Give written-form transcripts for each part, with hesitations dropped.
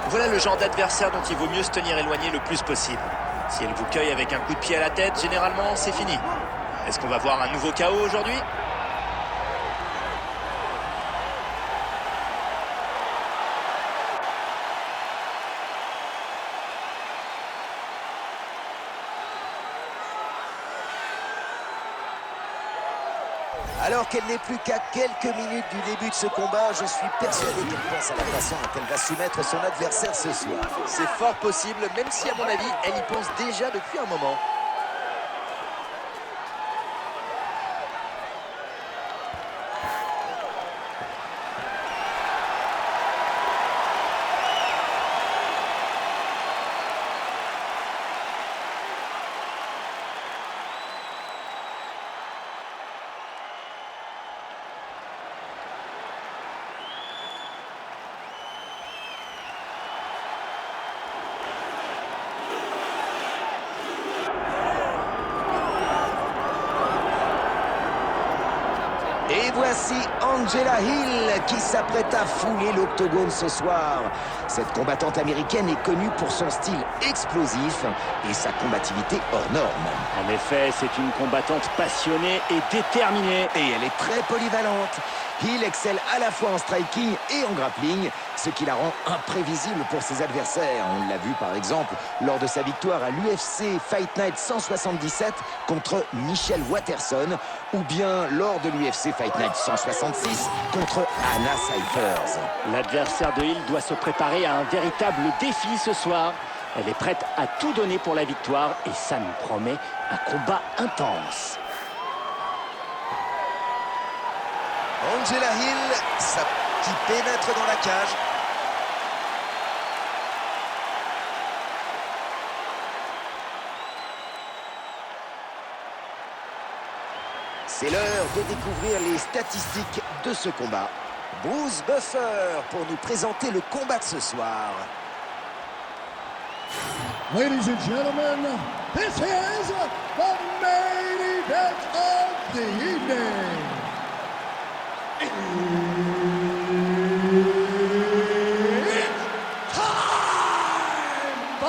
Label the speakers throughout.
Speaker 1: Voilà le genre d'adversaire dont il vaut mieux se tenir éloigné le plus possible. Si elle vous cueille avec un coup de pied à la tête, généralement, c'est fini. Est-ce qu'on va voir un nouveau KO aujourd'hui ?
Speaker 2: Alors qu'elle n'est plus qu'à quelques minutes du début de ce combat, je suis persuadé qu'elle pense à la façon dont elle va soumettre son adversaire ce soir.
Speaker 1: C'est fort possible, même si à mon avis, elle y pense déjà depuis un moment.
Speaker 2: Et voici Angela Hill qui s'apprête à fouler l'octogone ce soir. Cette combattante américaine est connue pour son style explosif et sa combativité hors norme.
Speaker 3: En effet, c'est une combattante passionnée et déterminée.
Speaker 2: Et elle est très polyvalente. Hill excelle à la fois en striking et en grappling, ce qui la rend imprévisible pour ses adversaires. On l'a vu par exemple lors de sa victoire à l'UFC Fight Night 177 contre Michelle Waterson, ou bien lors de l'UFC Fight Night 166 contre Anna Cifers.
Speaker 3: L'adversaire de Hill doit se préparer à un véritable défi ce soir. Elle est prête à tout donner pour la victoire et ça nous promet un combat intense.
Speaker 2: Angela Hill, qui pénètre dans la cage. C'est l'heure de découvrir les statistiques de ce combat. Bruce Buffer pour nous présenter le combat de ce soir.
Speaker 4: Ladies and gentlemen, this is the main event of the evening. It's time! 5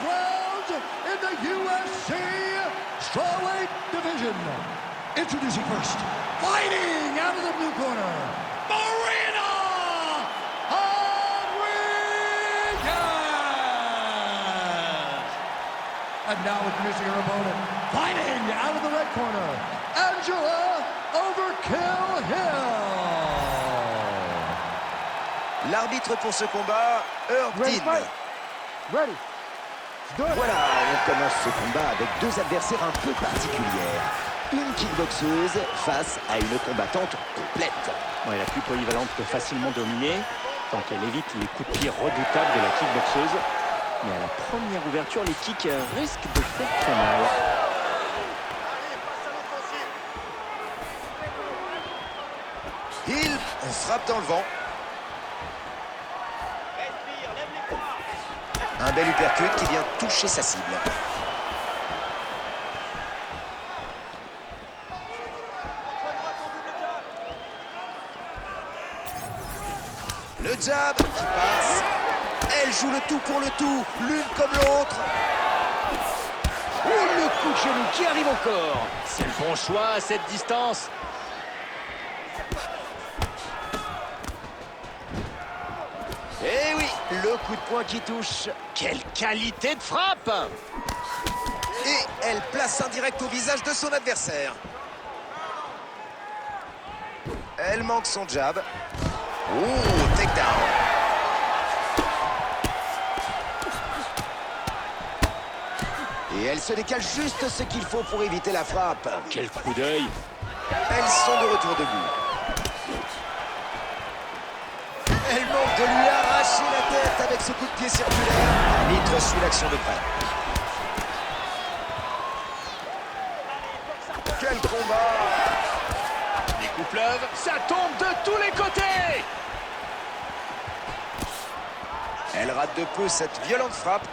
Speaker 4: rounds in the UFC strawweight division. Introducing first, fighting out of the blue corner, Marina Rodriguez! And now introducing her opponent, fighting out of the red corner, Angela Overkill Hill!
Speaker 2: L'arbitre pour ce combat, Herb Dean.
Speaker 4: Ready.
Speaker 2: Voilà, on commence ce combat avec deux adversaires un peu particulières. Une kickboxeuse face à une combattante complète.
Speaker 3: Ouais, la plus polyvalente peut facilement dominer, tant qu'elle évite les coups de pied redoutables de la kickboxeuse. Mais à la première ouverture, les kicks risquent de faire très mal.
Speaker 2: Hill frappe dans le vent. Un bel uppercut qui vient toucher sa cible. Le jab qui passe. Elle joue le tout pour le tout, l'une comme l'autre.
Speaker 3: Oh, le coup de genou qui arrive encore.
Speaker 1: C'est le bon choix à cette distance.
Speaker 2: Et oui, le coup de poing qui touche.
Speaker 1: Quelle qualité de frappe!
Speaker 2: Et elle place un direct au visage de son adversaire. Elle manque son jab. Oh, takedown. Et elle se décale juste ce qu'il faut pour éviter la frappe.
Speaker 3: Quel coup d'œil!
Speaker 2: Elles sont de retour debout. Elle manque de lui arracher la tête avec ce coup de pied circulaire. L'arbitre suit l'action de près. Quel combat!
Speaker 1: Les coups pleuvent, ça tombe de tous les côtés!
Speaker 2: Elle rate de peu cette violente frappe.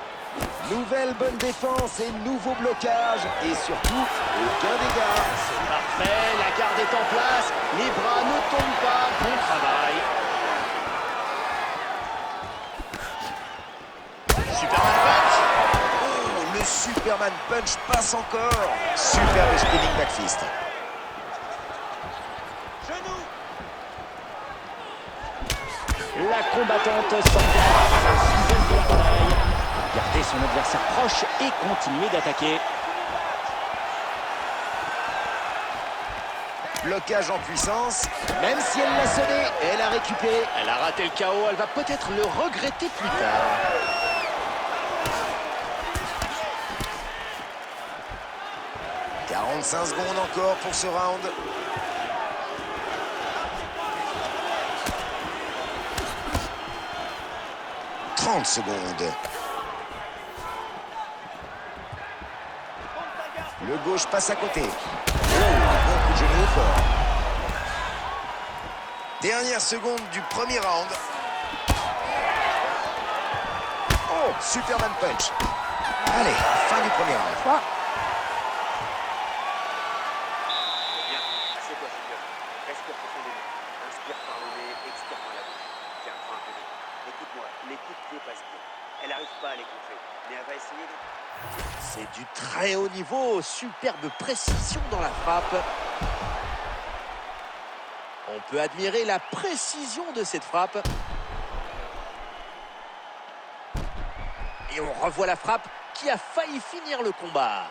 Speaker 2: Nouvelle bonne défense et nouveau blocage. Et surtout, aucun dégât.
Speaker 1: C'est parfait, la garde est en place, les bras ne tombent pas, bon travail.
Speaker 2: Superman Punch passe encore. Superbe spinning backfist.
Speaker 3: La combattante s'engage dans le sixième de la bataille. Garder son adversaire proche et continuer d'attaquer.
Speaker 2: Blocage en puissance. Même si elle l'a sonné, elle a récupéré.
Speaker 1: Elle a raté le KO, elle va peut-être le regretter plus tard.
Speaker 2: « 45 secondes encore pour ce round. « 30 secondes. Le gauche passe à côté. Oh, un bon coup de genou fort. Dernière seconde du premier round. Oh, Superman Punch. Allez, fin du premier round.
Speaker 5: Assieds-toi, Super. Respire profondément. Inspire par le nez, expire par la bouche. Tiens, prends un peu d'air. Écoute-moi, les coups de pied passent bien. Elle n'arrive pas à les contrer, mais elle va essayer de...
Speaker 1: C'est du très haut niveau, superbe précision dans la frappe. On peut admirer la précision de cette frappe. Et on revoit la frappe qui a failli finir le combat.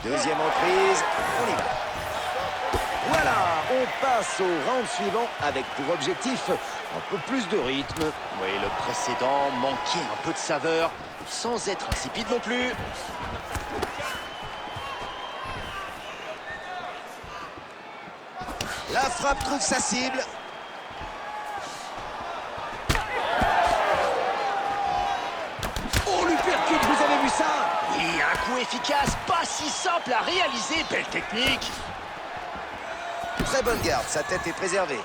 Speaker 2: Deuxième reprise, on y va. Voilà, on passe au round suivant avec pour objectif un peu plus de rythme.
Speaker 1: Oui, le précédent manquait un peu de saveur, sans être insipide non plus.
Speaker 2: La frappe trouve sa cible. Oh, l'uppercut, vous avez vu ça?
Speaker 1: Oui, un coup efficace, pas si simple à réaliser, belle technique.
Speaker 2: Très bonne garde, sa tête est préservée.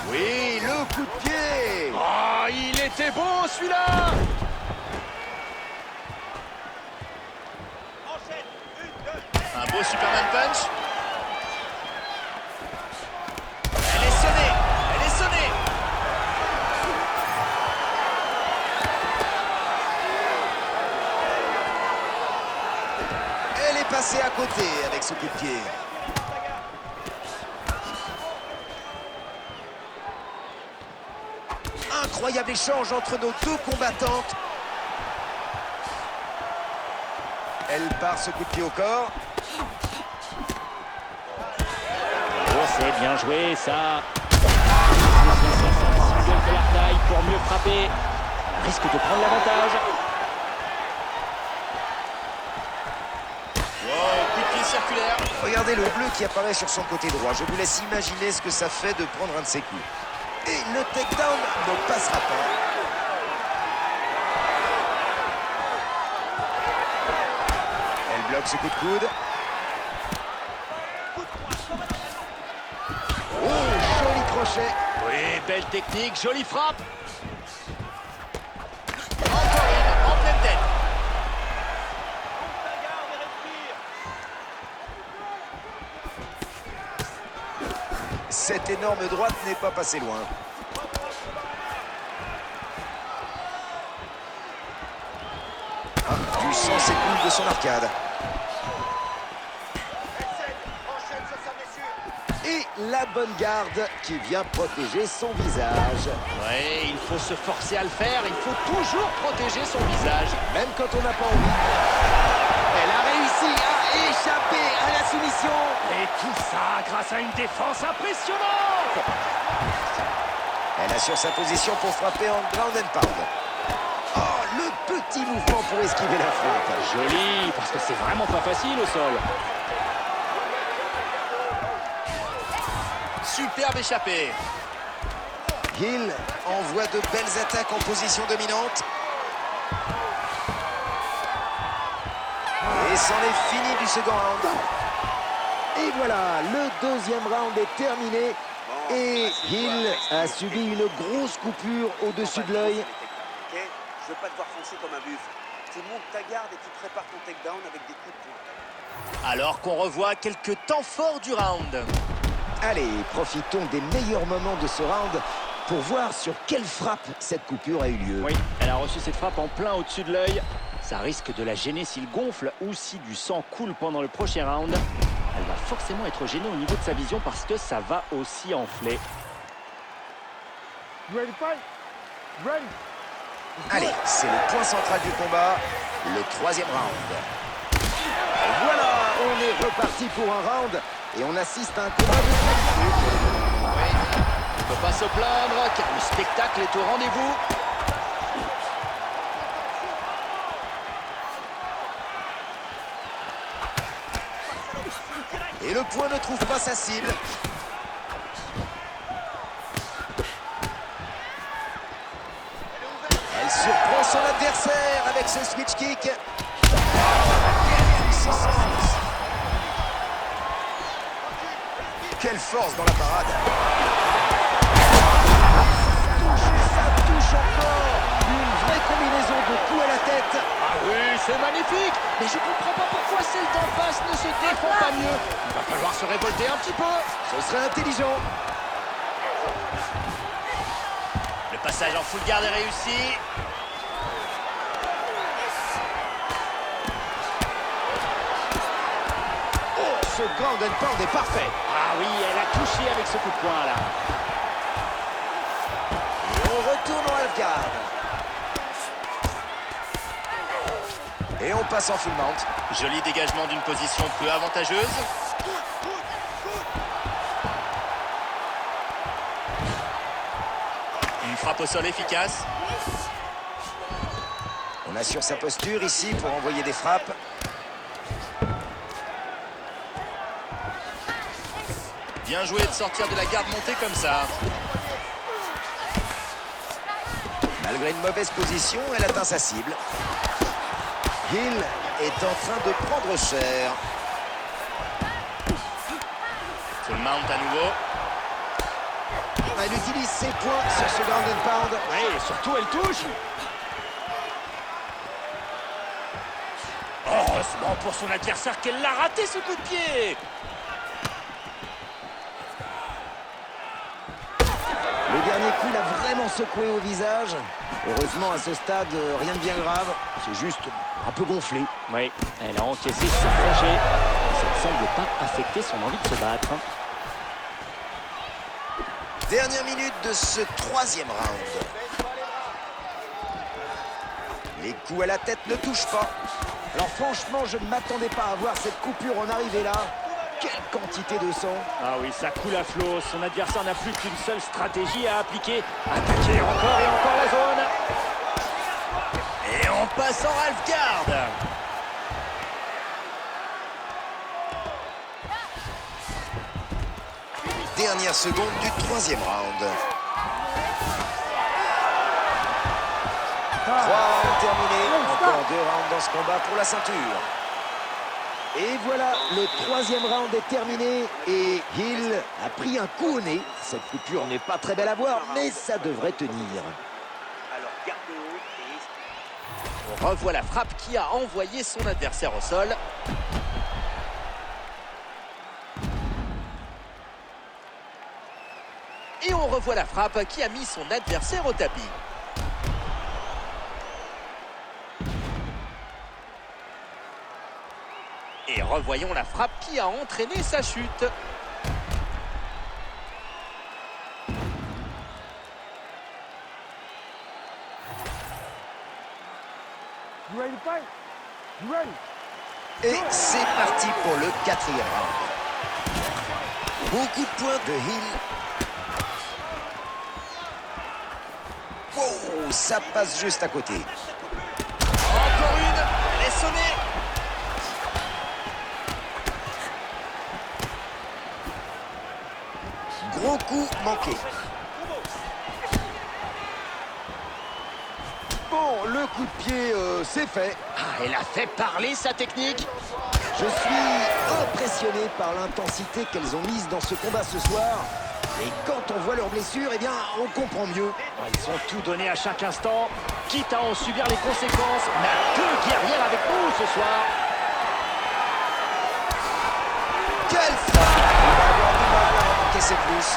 Speaker 2: Oui, le coup de pied.
Speaker 1: Oh, il était bon celui-là. Un beau Superman Punch. Elle est sonnée, elle est sonnée.
Speaker 2: Elle est passée à côté avec ce coup de pied. Incroyable échange entre nos deux combattantes. Elle part ce coup de pied au corps.
Speaker 3: Oh, c'est bien joué, ça. Single de la taille pour mieux frapper. Elle risque de prendre l'avantage.
Speaker 1: Wow, coup de pied circulaire.
Speaker 2: Regardez le bleu qui apparaît sur son côté droit. Je vous laisse imaginer ce que ça fait de prendre un de ces coups. Et le takedown ne passera pas. Elle bloque ce coup de coude. Oh, joli crochet.
Speaker 1: Oui, belle technique, jolie frappe. Encore une, en pleine tête.
Speaker 2: Cette énorme droite n'est pas passée loin. Ah, du sang s'écoule de son arcade. Et la bonne garde qui vient protéger son visage.
Speaker 1: Oui, il faut se forcer à le faire, il faut toujours protéger son visage.
Speaker 2: Même quand on n'a pas envie. Elle a réussi à échapper à la soumission.
Speaker 1: Et tout ça grâce à une défense impressionnante.
Speaker 2: Elle assure sa position pour frapper en ground and pound. Oh, le petit mouvement pour esquiver la frappe.
Speaker 3: Joli, parce que c'est vraiment pas facile au sol.
Speaker 1: Superbe échappée.
Speaker 2: Hill envoie de belles attaques en position dominante. Et c'en est fini du second round. Et voilà, le deuxième round est terminé. Et Hill a subi une grosse coupure au-dessus de l'œil.
Speaker 5: Ok, je veux pas te voir foncer comme un buffle. Tu montes ta garde et tu prépares ton takedown avec des coups de poing.
Speaker 1: Alors qu'on revoit quelques temps forts du round.
Speaker 2: Allez, profitons des meilleurs moments de ce round pour voir sur quelle frappe cette coupure a eu lieu.
Speaker 3: Oui, elle a reçu cette frappe en plein au-dessus de l'œil. Ça risque de la gêner s'il gonfle ou si du sang coule pendant le prochain round. Elle va forcément être gênée au niveau de sa vision parce que ça va aussi enfler.
Speaker 2: Allez, c'est le point central du combat, le troisième round. Voilà, on est reparti pour un round et on assiste à un combat de qualité.
Speaker 1: Oui, on ne peut pas se plaindre car le spectacle est au rendez-vous.
Speaker 2: Et le point ne trouve pas sa cible. Elle surprend son adversaire avec ce switch kick. Quelle force dans la parade. Ça touche encore. Une vraie combinaison de coups à la tête.
Speaker 1: Ah oui, c'est magnifique. Mais je comprends pas pourquoi celle d'en face ne se défend pas mieux. Il va falloir se révolter un petit peu.
Speaker 2: Ce serait intelligent.
Speaker 1: Le passage en full guard est réussi.
Speaker 2: Oh, ce grand gunpound est parfait.
Speaker 3: Ah oui, elle a touché avec ce coup de poing là.
Speaker 2: Et on retourne en half guard. Et on passe en full mount.
Speaker 1: Joli dégagement d'une position peu avantageuse. Une frappe au sol efficace.
Speaker 2: On assure sa posture ici pour envoyer des frappes.
Speaker 1: Bien joué de sortir de la garde montée comme ça.
Speaker 2: Malgré une mauvaise position, elle atteint sa cible. Hill est en train de prendre cher.
Speaker 1: Full mount à nouveau.
Speaker 2: Elle utilise ses points sur ce ground and pound.
Speaker 3: Oui, et surtout elle touche. Heureusement pour son adversaire qu'elle l'a raté ce coup de pied.
Speaker 2: Le dernier coup l'a vraiment secoué au visage. Heureusement, à ce stade, rien de bien grave. C'est juste un peu gonflé.
Speaker 3: Oui, elle a encaissé ce projet. Ça ne semble pas affecter son envie de se battre.
Speaker 2: Dernière minute de ce troisième round. Les coups à la tête ne touchent pas. Alors franchement, je ne m'attendais pas à voir cette coupure en arrivée là. Quelle quantité de sang.
Speaker 3: Ah oui, ça coule à flot. Son adversaire n'a plus qu'une seule stratégie à appliquer. Attaquer encore et encore la zone.
Speaker 1: Et on passe en half guard.
Speaker 2: Dernière seconde du troisième round. 3 rounds terminés. Encore 2 rounds dans ce combat pour la ceinture. Et voilà, le troisième round est terminé et Hill a pris un coup au nez. Cette coupure n'est pas très belle à voir, mais ça devrait tenir.
Speaker 5: Alors garde haut et
Speaker 1: On revoit la frappe qui a envoyé son adversaire au sol. Et on revoit la frappe qui a mis son adversaire au tapis. Et revoyons la frappe qui a entraîné sa chute.
Speaker 2: Et c'est parti pour le quatrième round. Beaucoup de points de Hill. Wow, ça passe juste à côté.
Speaker 1: Encore une, elle est sonnée.
Speaker 2: Gros coup manqué. Bon, le coup de pied, c'est fait.
Speaker 1: Ah, elle a fait parler sa technique.
Speaker 2: Je suis impressionné par l'intensité qu'elles ont mise dans ce combat ce soir. Et quand on voit leurs blessures, eh bien, on comprend mieux.
Speaker 3: Ils ont tout donné à chaque instant, quitte à en subir les conséquences. On a deux guerrières avec nous ce soir.
Speaker 2: Quelle frappe! Il va avoir du mal à encaisser plus.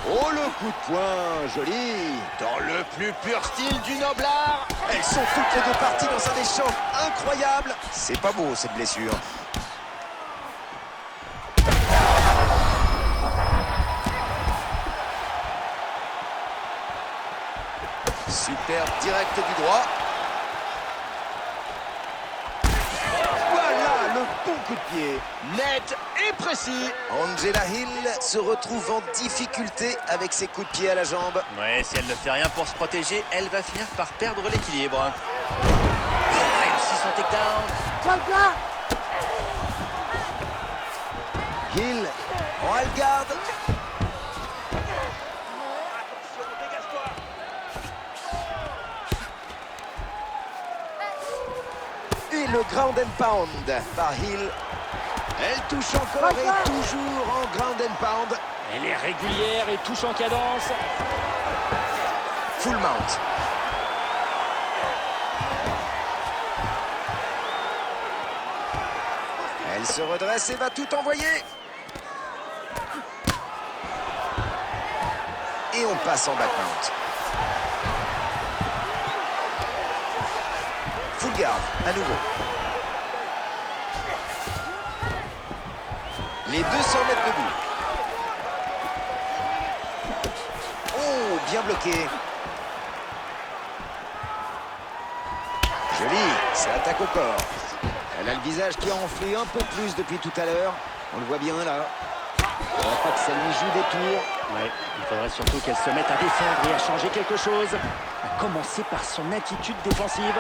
Speaker 2: Oh, le coup de poing, joli.
Speaker 1: Dans le plus pur style du noble art.
Speaker 2: Elles sont toutes les deux parties dans un échange incroyable. C'est pas beau, cette blessure. Super direct du droit. Voilà le bon coup de pied.
Speaker 1: Net et précis.
Speaker 2: Angela Hill se retrouve en difficulté avec ses coups de pied à la jambe.
Speaker 1: Ouais, si elle ne fait rien pour se protéger, elle va finir par perdre l'équilibre. Elle réussit son takedown.
Speaker 2: Hill en hallegarde.
Speaker 5: Attention, dégage-toi.
Speaker 2: Et le ground and pound par Hill. Elle touche encore et toujours en ground and pound.
Speaker 3: Elle est régulière et touche en cadence.
Speaker 2: Full mount. Elle se redresse et va tout envoyer. Et on passe en back mount. Full guard, à nouveau. Les 200 mètres debout. Oh, bien bloqué. Joli, ça attaque au corps. Elle a le visage qui a enflé un peu plus depuis tout à l'heure. On le voit bien là. On voit pas que ça lui joue des tours.
Speaker 3: Ouais, il faudrait surtout qu'elle se mette à défendre et à changer quelque chose. À commencer par son attitude défensive.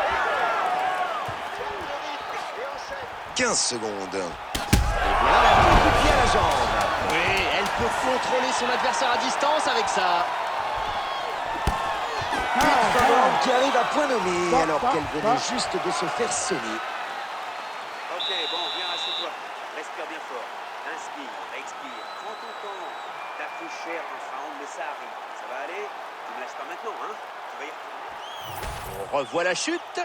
Speaker 2: 15 secondes. Et voilà un coup de pied à la jambe.
Speaker 1: Oui, elle peut contrôler son adversaire à distance avec ça.
Speaker 2: Pete Fabrand qui arrive à point nommé alors qu'elle venait juste de se faire sonner.
Speaker 5: Ok, bon, viens, assieds-toi. Respire bien fort. Inspire, expire. Prends ton temps. T'as pris cher dans ce round, mais ça arrive. Ça va aller? Tu me lâches pas maintenant, hein? Tu vas y retourner.
Speaker 1: On revoit la chute.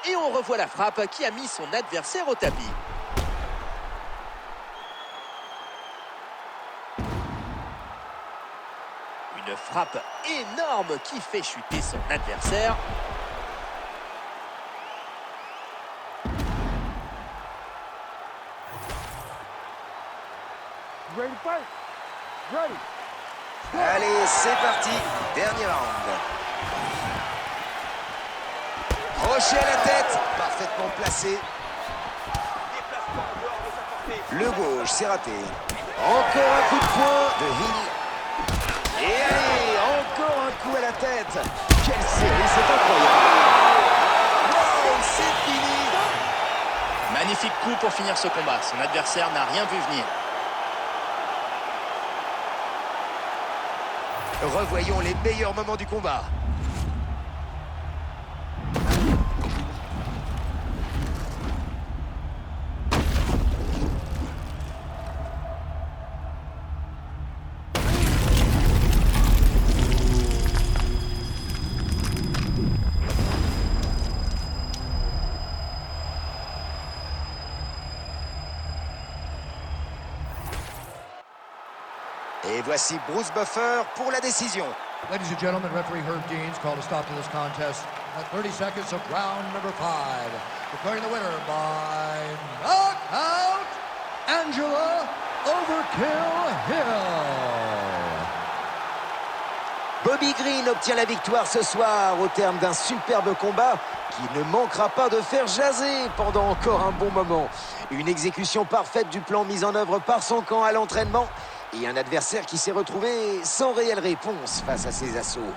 Speaker 1: Et on revoit la frappe qui a mis son adversaire au tapis. Une frappe énorme qui fait chuter son adversaire.
Speaker 2: Allez, c'est parti. Dernier round. Crochet à la tête. Parfaitement placé.
Speaker 5: Déplace-toi en dehors de sa portée.
Speaker 2: Le gauche, c'est raté. Encore un coup de poing de Hill. Et allez, encore un coup à la tête. Quelle série, c'est incroyable. Wow, c'est fini.
Speaker 1: Magnifique coup pour finir ce combat. Son adversaire n'a rien vu venir.
Speaker 2: Revoyons les meilleurs moments du combat. Et voici Bruce Buffer pour la décision.
Speaker 4: Ladies and gentlemen, referee Herb Deans called a stop to this contest at 30 seconds of round number 5. Declaring the winner by knockout, Angela Overkill Hill.
Speaker 2: Bobby Green obtient la victoire ce soir au terme d'un superbe combat qui ne manquera pas de faire jaser pendant encore un bon moment. Une exécution parfaite du plan mis en œuvre par son camp à l'entraînement et un adversaire qui s'est retrouvé sans réelle réponse face à ses assauts.